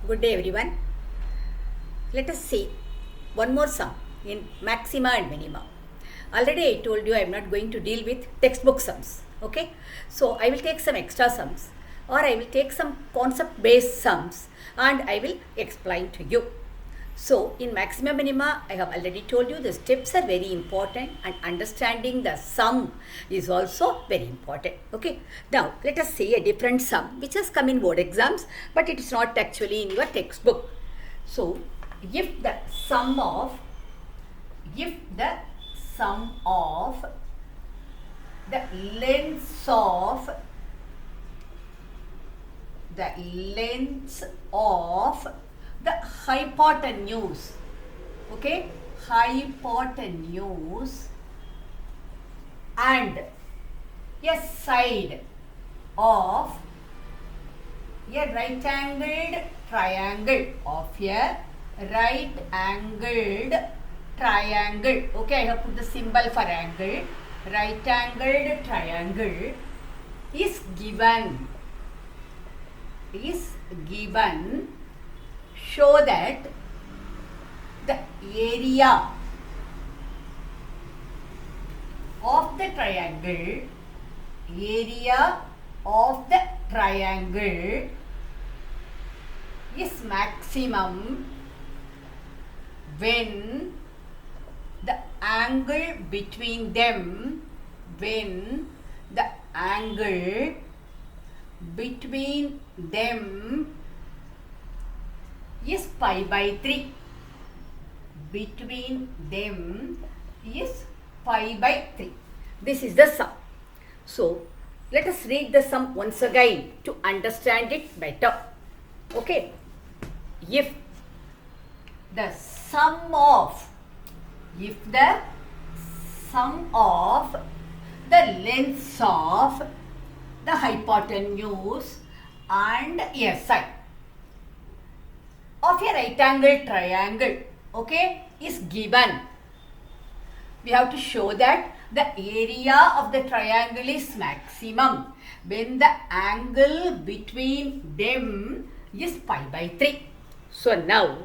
Good day everyone. Let us see one more sum in maxima and minima. Already I told you I am not going to deal with textbook sums. Okay. So I will take some extra sums or I will take some concept based sums and I will explain to you. So in maxima minima I have already told you the steps are very important and understanding the sum is also very important. Okay. Now let us see a different sum which has come in board exams but it is not actually in your textbook. So if the sum of the lengths of the hypotenuse, okay, hypotenuse and a side of a right angled triangle okay, I have put the symbol for angle. Right angled triangle is given show that the area of the triangle is maximum when the angle between them is pi by 3. This is the sum. So let us read the sum once again to understand it better. Okay. If the sum of the lengths of the hypotenuse and a side of a right angle triangle, okay, is given, we have to show that the area of the triangle is maximum when the angle between them is pi by 3. So now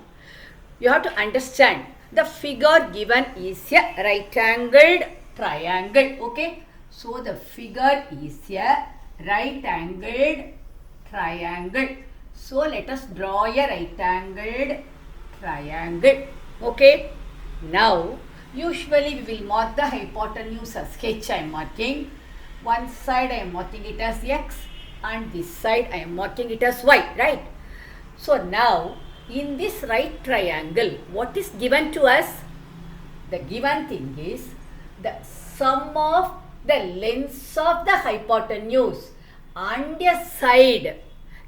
you have to understand the figure given is a right angled triangle, okay. So the figure is a right angled triangle. So let us draw a right angled triangle, okay. Now usually we will mark the hypotenuse as h. I am marking one side, I am marking it as x and this side I am marking it as y, right. So now in this right triangle, what is given to us? The given thing is the sum of the lengths of the hypotenuse and a side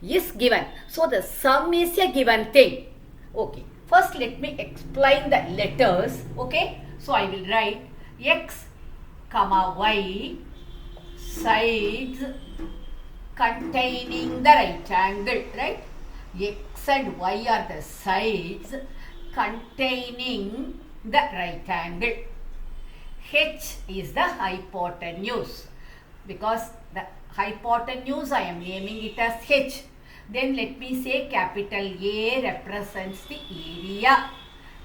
is given. So the sum is a given thing. Okay. First let me explain the letters. Okay. So I will write x, y, sides containing the right angle, right? X and y are the sides containing the right angle. H is the hypotenuse because the hypotenuse I am naming it as h. Then let me say capital A represents the area.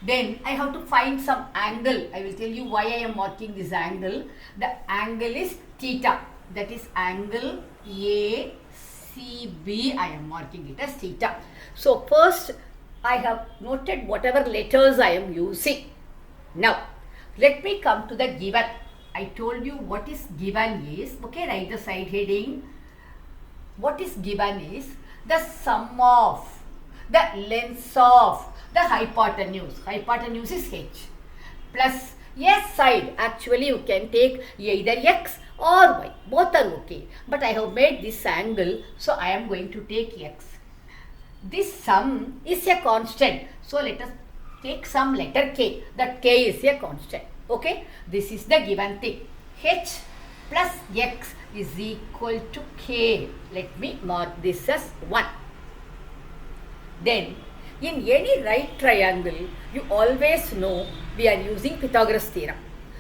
Then I have to find some angle. I will tell you why I am marking this angle. The angle is theta. That is angle ACB. I am marking it as theta. So first I have noted whatever letters I am using. Now let me come to the given. I told you what is given is, okay, write the side heading. What is given is the sum of the lengths of the hypotenuse. Hypotenuse is h plus a side. Actually you can take either x or y. Both are okay. But I have made this angle, so I am going to take x. This sum is a constant. So let us take some letter k. That k is a constant. Okay. This is the given thing. H plus x is equal to k. Let me mark this as 1. Then in any right triangle, you always know we are using Pythagoras theorem.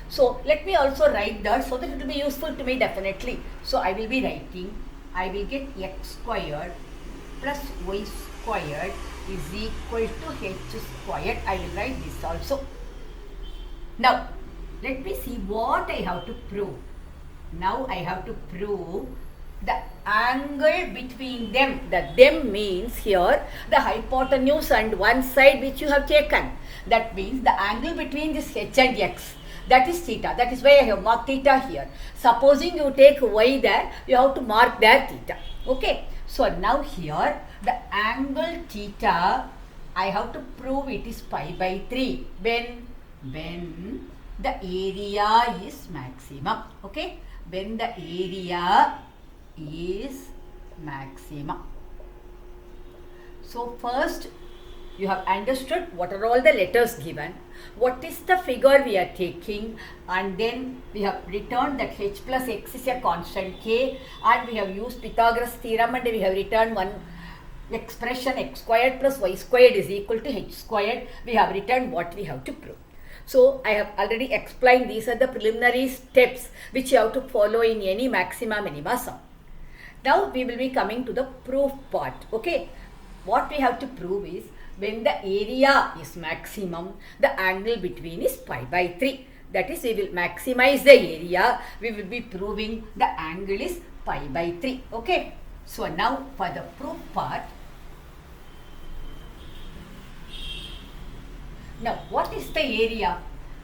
So let me also write that so that it will be useful to me definitely. So I will be writing, I will get x squared plus y squared is equal to h squared. I will write this also. Now, let me see what I have to prove. Now I have to prove the angle between them. The them means here the hypotenuse and one side which you have taken. That means the angle between this h and x. That is theta. That is why I have marked theta here. Supposing you take y there, you have to mark there theta. Okay. So now here the angle theta, I have to prove it is pi by 3 when the area is maximum. Okay. When the area is maximum. So first you have understood what are all the letters given, what is the figure we are taking, and then we have returned that h plus x is a constant k, and we have used Pythagoras theorem and we have returned one expression x squared plus y squared is equal to h squared. We have returned what we have to prove. So I have already explained these are the preliminary steps which you have to follow in any maxima minima sum. Now we will be coming to the proof part. Okay, what we have to prove is when the area is maximum, the angle between is pi by 3. That is, we will maximize the area. We will be proving the angle is pi by 3. Okay. So now for the proof part. Now what is the area?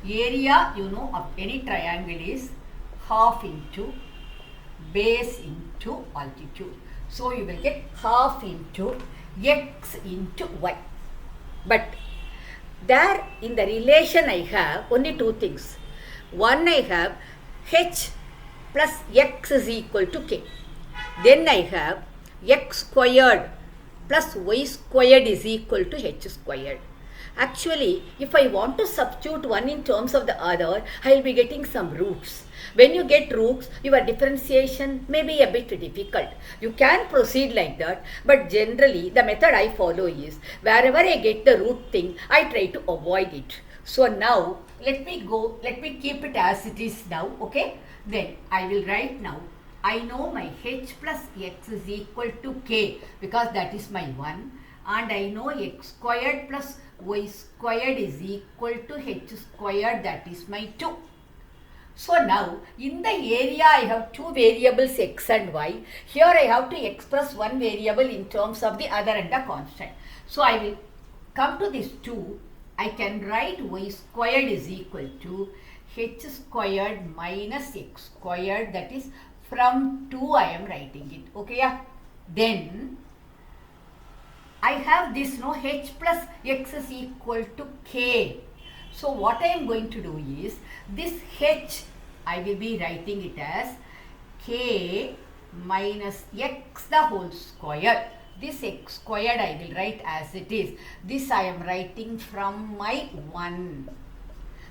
Area, you know, of any triangle is half into base into altitude. So you will get half into x into y. But there in the relation I have only two things. One, I have h plus x is equal to k. Then I have x squared plus y squared is equal to h squared. Actually, if I want to substitute one in terms of the other, I will be getting some roots. When you get roots, your differentiation may be a bit difficult. You can proceed like that, but generally the method I follow is wherever I get the root thing, I try to avoid it. So now let me keep it as it is now. Okay, then I will write now. I know my h plus x is equal to k because that is my 1, and I know x squared plus y squared is equal to h squared, that is my 2. So now in the area I have two variables x and y. Here I have to express one variable in terms of the other and a constant. So I will come to this 2. I can write y squared is equal to h squared minus x squared, that is from 2 I am writing it. Okay, yeah. Then I have this, no, h plus x is equal to k. So what I am going to do is this h, I will be writing it as k minus x the whole square. This x squared I will write as it is. This I am writing from my 1.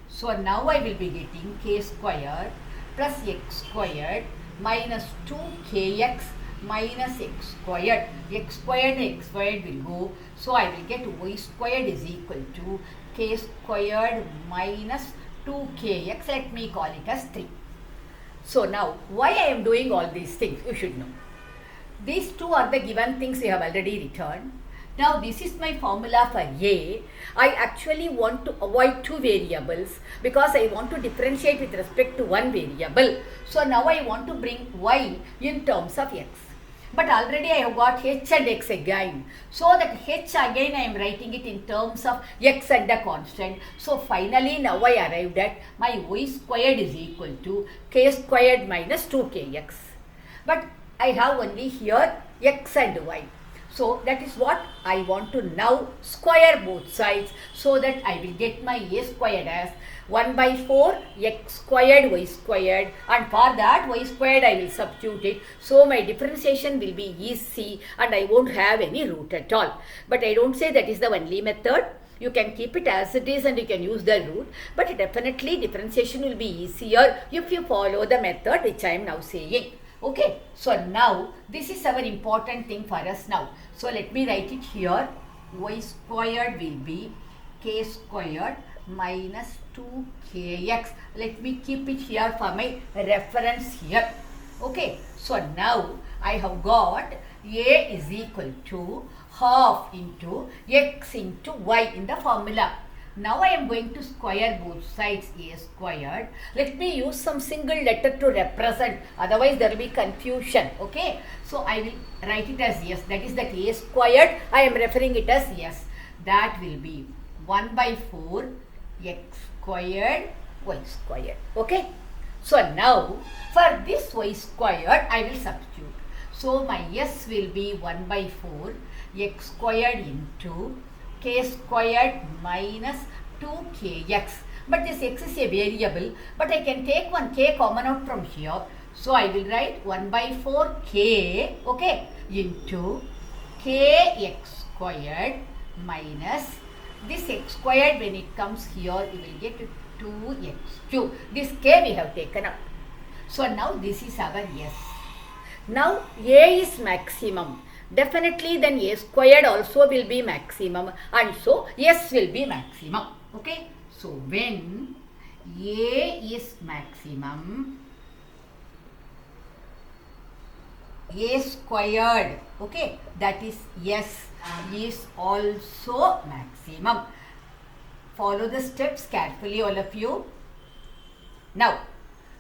So now I will be getting k squared plus x squared minus 2kx minus x squared. X squared and x squared will go. So I will get y squared is equal to k squared minus 2kx. Let me call it as 3. So now why I am doing all these things, you should know. These two are the given things we have already returned. Now this is my formula for A. I actually want to avoid two variables because I want to differentiate with respect to one variable. So now I want to bring y in terms of x. But already I have got h and x again. So that h again I am writing it in terms of x and a constant. So finally now I arrived at my y squared is equal to k squared minus 2kx. But I have only here x and y. So that is what I want to now square both sides so that I will get my a squared as 1 by 4 x squared y squared, and for that y squared I will substitute it. So my differentiation will be easy and I won't have any root at all. But I don't say that is the only method. You can keep it as it is and you can use the root, but definitely differentiation will be easier if you follow the method which I am now saying. Okay, so now this is our important thing for us now. So let me write it here. Y squared will be k squared minus 2kx. Let me keep it here for my reference here. Okay, so now I have got a is equal to half into x into y in the formula. Now I am going to square both sides, a squared. Let me use some single letter to represent, otherwise there will be confusion, okay. So I will write it as s, that is that a squared, I am referring it as s. That will be 1 by 4 x squared y squared, okay. So now for this y squared I will substitute. So my s will be 1 by 4 x squared into k squared minus 2kx. But this x is a variable, but I can take one k common out from here. So I will write 1 by 4k, okay, into kx squared minus this x squared. When it comes here, you will get 2x cube. This k we have taken out. So now this is our s. Now a is maximum. Definitely then a squared also will be maximum, and so s will be maximum, okay. So when a is maximum, a squared, okay, that is s is also maximum. Follow the steps carefully, all of you. Now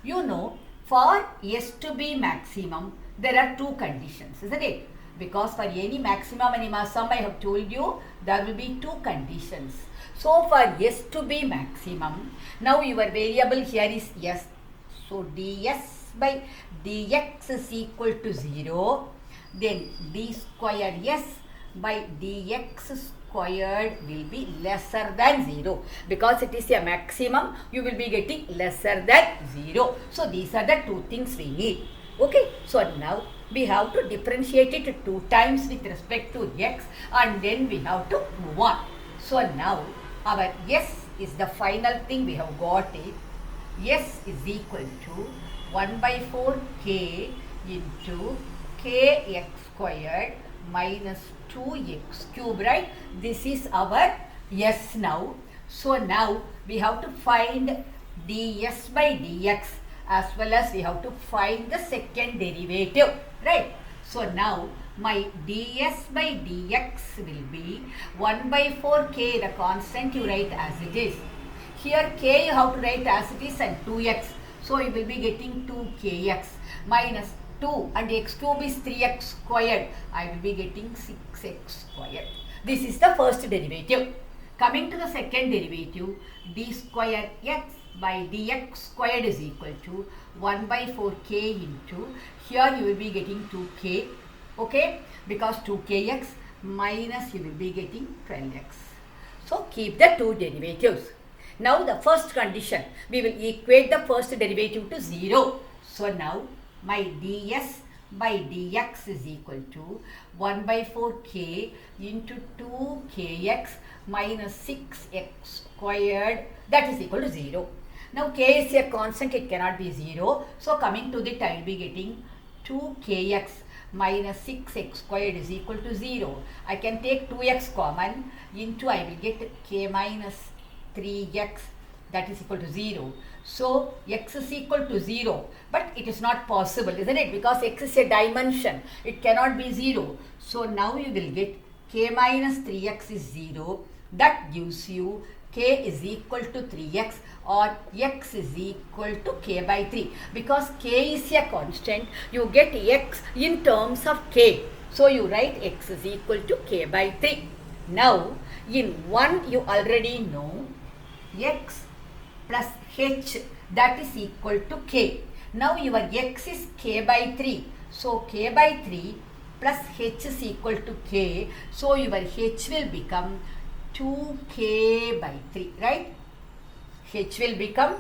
you know, for s to be maximum there are two conditions, isn't it? Because for any maximum minima sum, I have told you, there will be two conditions. So for s to be maximum, now your variable here is s. So ds by dx is equal to 0. Then d squared s by dx squared will be lesser than 0. Because it is a maximum, you will be getting lesser than 0. So these are the two things we need. Okay, so now we have to differentiate it 2 times with respect to x, and then we have to move on. So now our s is the final thing, we have got it. S is equal to 1 by 4k into kx squared minus 2x cube, right? This is our s now. So now we have to find ds by dx, as well as we have to find the second derivative, right? So now my ds by dx will be 1 by 4k, the constant you write as it is. Here k you have to write as it is, and 2x. So you will be getting 2kx minus 2, and x cube is 3x squared. I will be getting 6x squared. This is the first derivative. Coming to the second derivative, d square x by dx squared is equal to 1 by 4k into, here you will be getting 2k, okay, because 2kx minus you will be getting 12x. So keep the two derivatives. Now the first condition, we will equate the first derivative to 0. So now my ds by dx is equal to 1 by 4k into 2kx minus 6x squared, that is equal to 0. Now k is a constant, it cannot be 0. So coming to it, I will be getting 2kx minus 6x squared is equal to 0. I can take 2x common, into I will get k minus 3x, that is equal to 0. So x is equal to 0, but it is not possible, isn't it? Because x is a dimension, it cannot be 0. So now you will get k minus 3x is 0. That gives you k is equal to 3x, or x is equal to k by 3. Because k is a constant, you get x in terms of k. So you write x is equal to k by 3. Now in 1 you already know x plus h, that is equal to k. Now your x is k by 3. So k by 3 plus h is equal to k. So your h will become 2k by 3, right? H will become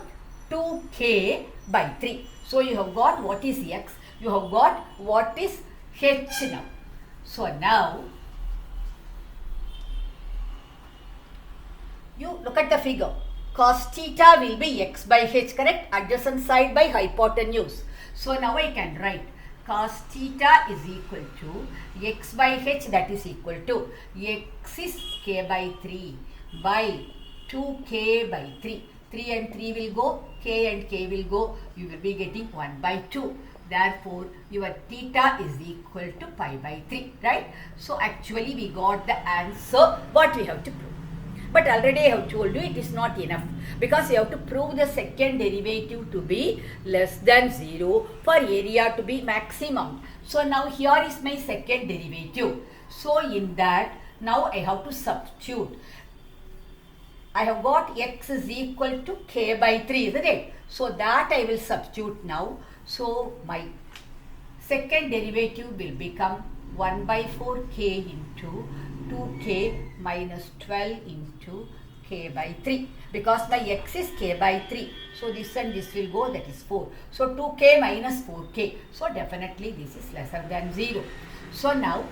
2k by 3. So you have got what is x, you have got what is h now. So now you look at the figure. Cos theta will be x by h, correct? Adjacent side by hypotenuse. So now I can write cos theta is equal to x by h, that is equal to x is k by 3 by 2k by 3. 3 and 3 will go, k and k will go, you will be getting 1 by 2. Therefore, your theta is equal to pi by 3, right? So, actually we got the answer what we have to prove. But already I have told you it is not enough because you have to prove the second derivative to be less than 0 for area to be maximum. So, now here is my second derivative. So, in that now I have to substitute. I have got x is equal to k by 3, isn't it? So, that I will substitute now. So, my second derivative will become 1 by 4k into 2k minus 12 into k by 3. Because my x is k by 3. So, this and this will go, that is 4. So, 2k minus 4k. So, definitely this is lesser than 0. So, now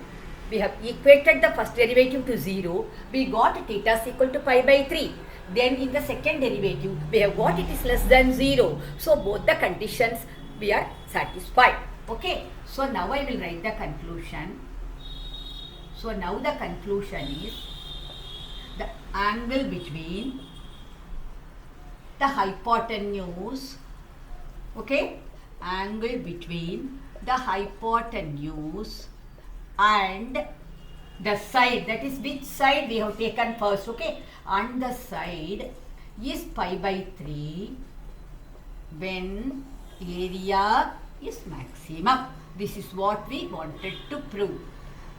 we have equated the first derivative to 0. We got theta is equal to pi by 3. Then in the second derivative, we have got it is less than 0. So, both the conditions we are satisfied. Okay. So, now I will write the conclusion. So, now the conclusion is the angle between the hypotenuse, okay, angle between the hypotenuse and the side, that is which side we have taken first, okay, and the side is pi by 3 when area is maximum. This is what we wanted to prove.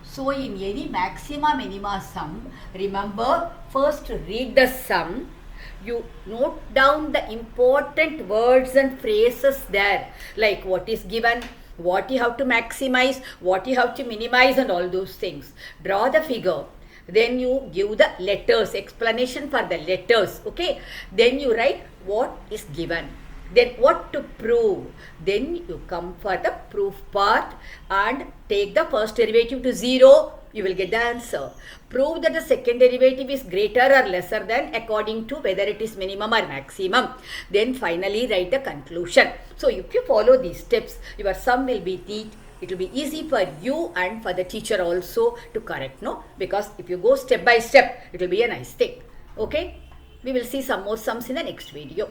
So, in any maxima minima sum, remember first read the sum. You note down the important words and phrases there, like what is given, what you have to maximize, what you have to minimize and all those things. Draw the figure. Then you give the letters, explanation for the letters, okay. Then you write what is given. Then what to prove. Then you come for the proof part and take the first derivative to 0. You will get the answer. Prove that the second derivative is greater or lesser than according to whether it is minimum or maximum. Then finally write the conclusion. So if you follow these steps, your sum will be neat. It will be easy for you and for the teacher also to correct, no? Because if you go step by step, it will be a nice thing. Okay? We will see some more sums in the next video.